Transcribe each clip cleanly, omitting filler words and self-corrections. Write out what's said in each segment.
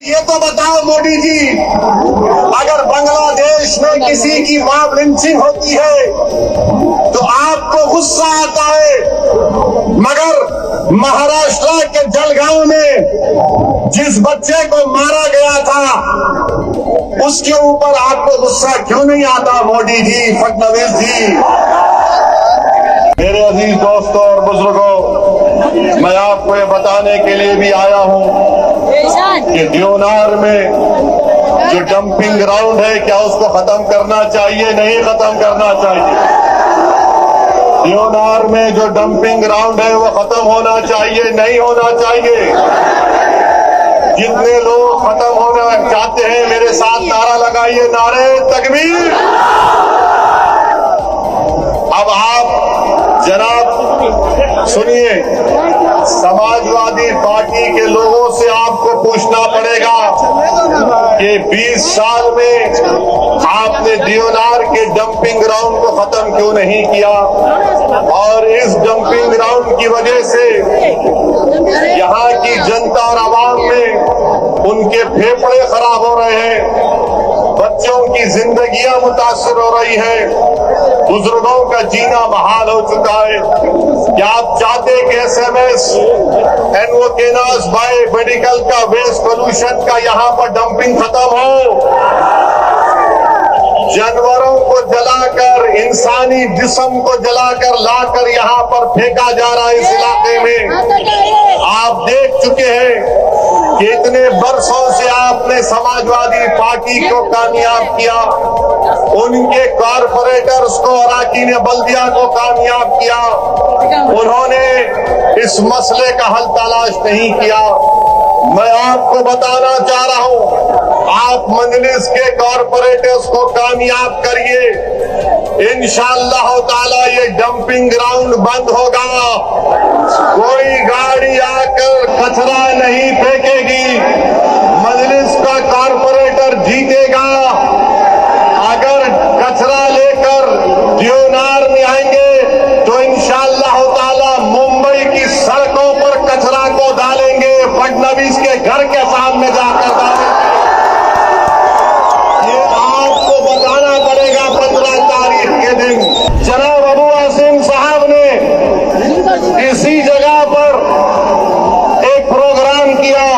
ये तो बताओ मोदी जी, अगर बांग्लादेश में किसी की मॉब लिंचिंग होती है तो आपको गुस्सा आता है, मगर महाराष्ट्र के जलगांव में जिस बच्चे को मारा गया था उसके ऊपर आपको गुस्सा क्यों नहीं आता मोदी जी, फडणवीस जी? मेरे अजीज दोस्तों और बुजुर्गों, मैं आपको ये बताने के लिए भी आया हूं कि देवनार में जो डंपिंग ग्राउंड है, क्या उसको खत्म करना चाहिए? नहीं खत्म करना चाहिए। देवनार में जो डंपिंग ग्राउंड है वो खत्म होना चाहिए, नहीं होना चाहिए। जितने लोग खत्म होना चाहते हैं मेरे साथ नारा लगाइए, नारे तकबीर। अब आप जनाब सुनिए, समाजवादी पार्टी के लोगों से आपको पूछना पड़ेगा कि 20 साल में आपने देवनार के डंपिंग ग्राउंड को खत्म क्यों नहीं किया? और इस डंपिंग ग्राउंड की वजह से यहाँ की जनता और आवाम में उनके फेफड़े खराब हो रहे हैं, बच्चों की जिंदगियां मुतासिर हो रही है, बुजुर्गों का जीना महाल हो चुका है। क्या आप चाहते कि SMS एनवोकेनास बाय मेडिकल का वेस्ट पोल्यूशन का यहाँ पर डंपिंग खत्म हो? जानवरों को जलाकर, इंसानी जिस्म को जलाकर लाकर यहाँ पर फेंका जा रहा है इस इलाके में। आप देख चुके हैं कि इतने बरसों से आपने समाजवादी पार्टी को कामयाब किया, उनके कॉरपोरेटर्स को, अराकीन बल्दिया को कामयाब किया, उन्होंने इस मसले का हल तलाश नहीं किया। मैं आपको बताना चाह रहा हूं, आप मजलिस के कॉरपोरेटर्स को कामयाब करिए, इंशाअल्लाह ताला ये डंपिंग ग्राउंड बंद होगा। कोई गाड़ी आकर कचरा नहीं फेंकेगी, मजलिस का कॉरपोरेटर जीतेगा। अगर कचरा लेकर देवनार में आएंगे तो इंशाअल्लाह ताला मुंबई की सड़कों पर कचरा को डालेंगे, फडणवीस के घर के सामने जाकर डालेंगे। ये आपको बताना पड़ेगा 15 तारीख के दिन। जनाब अबू आसिम साहब ने इसी जगह पर एक प्रोग्राम किया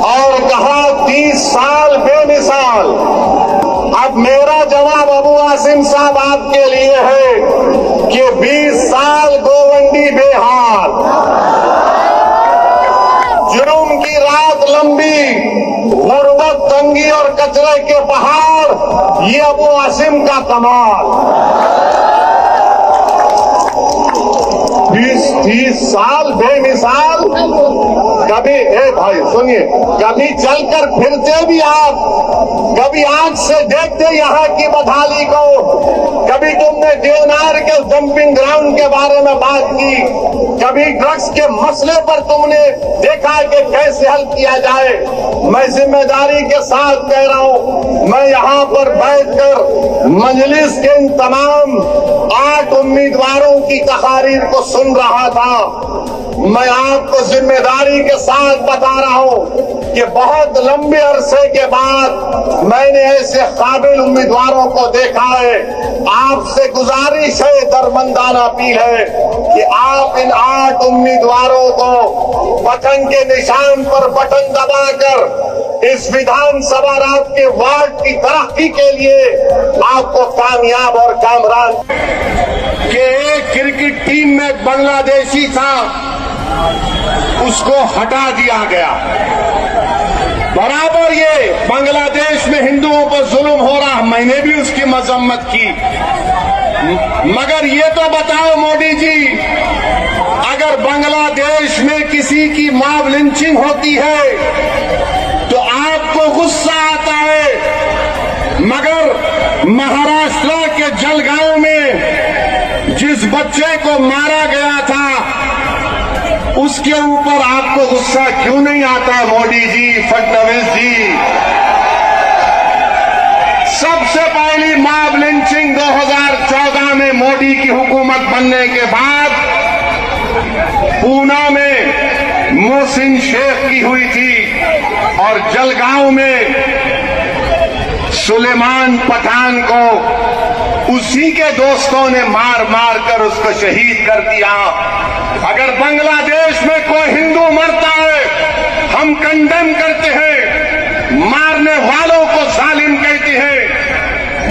और कहा 30 साल बेमिसाल। अब मेरा जवाब अबू आसिम साहब आपके लिए है कि 20 साल गोवंडी बेहाल, जुर्म की रात लंबी, गुर्बत, तंगी और कचरे के पहाड़, ये अबू आसिम का कमाल। 20-30 साल बेमिसाल। कभी भाई सुनिए, कभी चलकर फिरते भी आप, कभी आंख से देखते यहाँ की बदहाली को, कभी तुमने देवनार के डंपिंग ग्राउंड के बारे में बात की, कभी ड्रग्स के मसले पर तुमने देखा कि कैसे हल किया जाए। मैं जिम्मेदारी के साथ कह रहा हूँ, मैं यहाँ पर बैठकर मजलिस के इन तमाम 8 उम्मीदवारों की तकारीर को सुन रहा था। मैं आपको जिम्मेदारी के साथ बता रहा हूं कि बहुत लंबे अरसे के बाद मैंने ऐसे काबिल उम्मीदवारों को देखा है। आपसे गुजारिश है, दरमंदाना अपील है कि आप इन 8 उम्मीदवारों को बटन के निशान पर बटन दबाकर इस विधानसभा रात के वार्ड की तरक्की के लिए आपको कामयाब और कामरान। कि एक क्रिकेट टीम में बांग्लादेशी था, उसको हटा दिया गया। बराबर ये बांग्लादेश में हिंदुओं पर जुल्म हो रहा, मैंने भी उसकी मजम्मत की। मगर ये तो बताओ मोदी जी, अगर बांग्लादेश में किसी की मॉब लिंचिंग होती है तो आपको गुस्सा आता है, मगर महाराष्ट्र के जलगांव में जिस बच्चे को मारा गया था उसके ऊपर आपको गुस्सा क्यों नहीं आता मोदी जी, फडणवीस जी? सबसे पहली मॉब लिंचिंग 2014 में मोदी की हुकूमत बनने के बाद पूना में मोहसिन शेख की हुई थी और और जलगांव में सुलेमान पठान को उसी के दोस्तों ने मार मार कर उसको शहीद कर दिया। अगर बांग्लादेश में कोई हिंदू मरता है हम कंडेम करते हैं, मारने वालों को जालिम कहते हैं।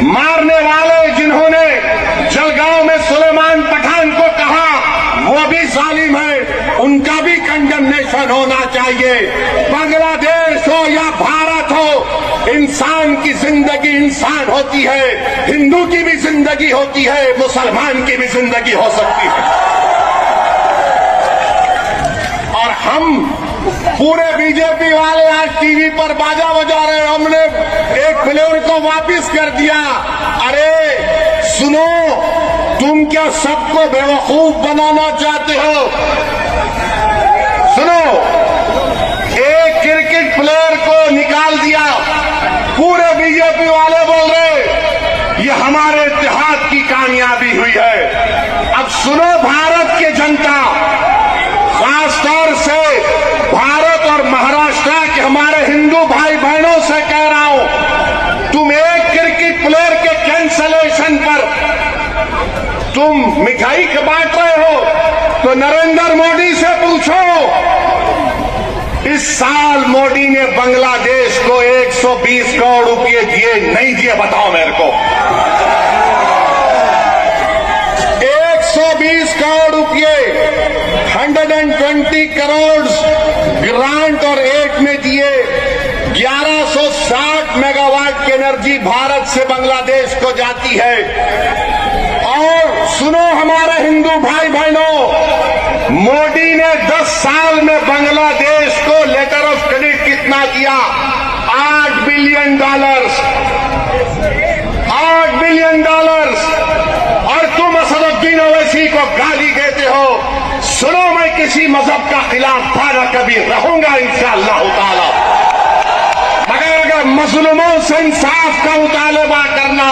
मारने वाले जिन्होंने जलगांव में सुलेमान पठान को कहा वो भी जालिम है, उनका भी कंडेमनेशन होना चाहिए। बांग्लादेश हो या भारत हो, इंसान की जिंदगी इंसान होती है, हिंदू की भी जिंदगी होती है, मुसलमान की भी जिंदगी हो सकती है। और हम पूरे बीजेपी वाले आज टीवी पर बाजा बजा रहे हैं, हमने एक प्लेयर को वापिस कर दिया। अरे सुनो, तुम क्या सबको बेवकूफ बनाना चाहते हो? सुनो, एक क्रिकेट प्लेयर को निकाल दिया, पूरे बीजेपी वाले बोल रहे ये हमारे इत्तेहाद की कामयाबी हुई है। अब सुनो भारत की जनता, खासतौर से भारत और महाराष्ट्र के हमारे हिंदू भाई बहनों से कह रहा हूं, तुम एक क्रिकेट प्लेयर के कैंसलेशन पर तुम मिठाई बांट रहे हो तो नरेंद्र मोदी से पूछो। इस साल मोदी ने बांग्लादेश को 120 करोड़ रुपए दिए नहीं दिए, बताओ मेरे को। 120 करोड़ रुपए, 120 करोड़ ग्रांट और एड में दिए। 1160 मेगावाट की एनर्जी भारत से बांग्लादेश को जाती है। और सुनो हमारे हिंदू भाई बहनों, मोदी ने 10 साल में बांग्लादेश को लेटर ऑफ क्रेडिट कितना दिया? $8 बिलियन। $8 बिलियन। और तुम असदुद्दीन ओवैसी को गाली देते हो। सुनो, मैं किसी मजहब का खिलाफ था ना कभी रहूंगा इंशाअल्लाह ताला, मगर अगर मजलूमों से इंसाफ का मुतालबा करना,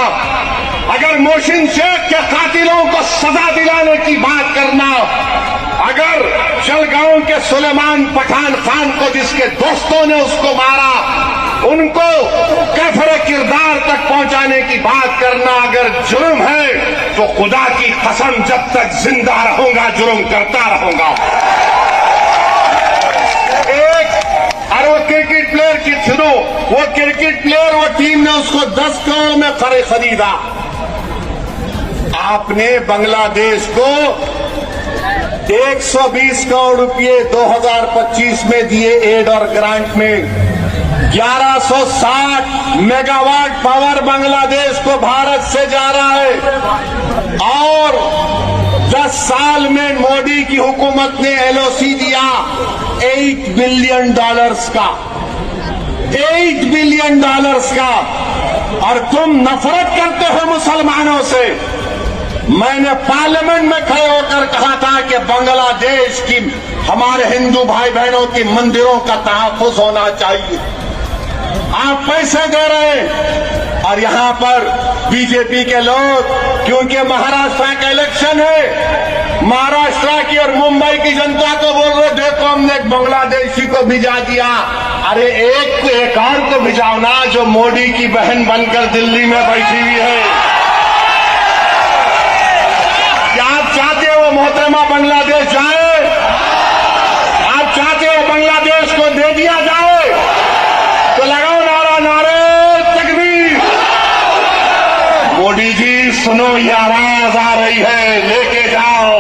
अगर मोहसिन शेख के कातिलों को सजा दिलाने की बात करना, अगर जलगांव के सुलेमान पठान खान को जिसके दोस्तों ने उसको मारा उनको कफरे किरदार तक पहुंचाने की बात करना अगर जुर्म है तो खुदा की कसम जब तक जिंदा रहूंगा जुर्म करता रहूंगा। और वो क्रिकेट प्लेयर की सुनो, वो क्रिकेट प्लेयर, वो टीम ने उसको 10 करोड़ में खरीदा। आपने बांग्लादेश को 120 करोड़ रुपए 2025 में दिए एड और ग्रांट में। 1160 मेगावाट पावर बांग्लादेश को भारत से जा रहा है। और 10 साल में मोदी की हुकूमत ने एलओसी दिया $8 बिलियन का, $8 बिलियन का। और तुम नफरत करते हो मुसलमानों से। मैंने पार्लियामेंट में खड़े होकर कहा था कि बांग्लादेश की हमारे हिंदू भाई बहनों की मंदिरों का तहफ्फुज होना चाहिए। आप पैसे दे रहे हैं और यहां पर बीजेपी के लोग, क्योंकि महाराष्ट्र का इलेक्शन है, महाराष्ट्र की और मुंबई की जनता को बोल रहे देखो हमने एक बांग्लादेशी को भिजा दिया। अरे एक और को भिजाओ ना जो मोदी की बहन बनकर दिल्ली में बैठी हुई है। क्या आप चाहते हो मोहतरमा बांग्लादेश जाए? आप चाहते हो बांग्लादेश को दे दिया जाए? तो लगाओ नारा, नारे तकबीर। मोदी जी सुनो, ये आवाज आ रही है, लेके जाओ।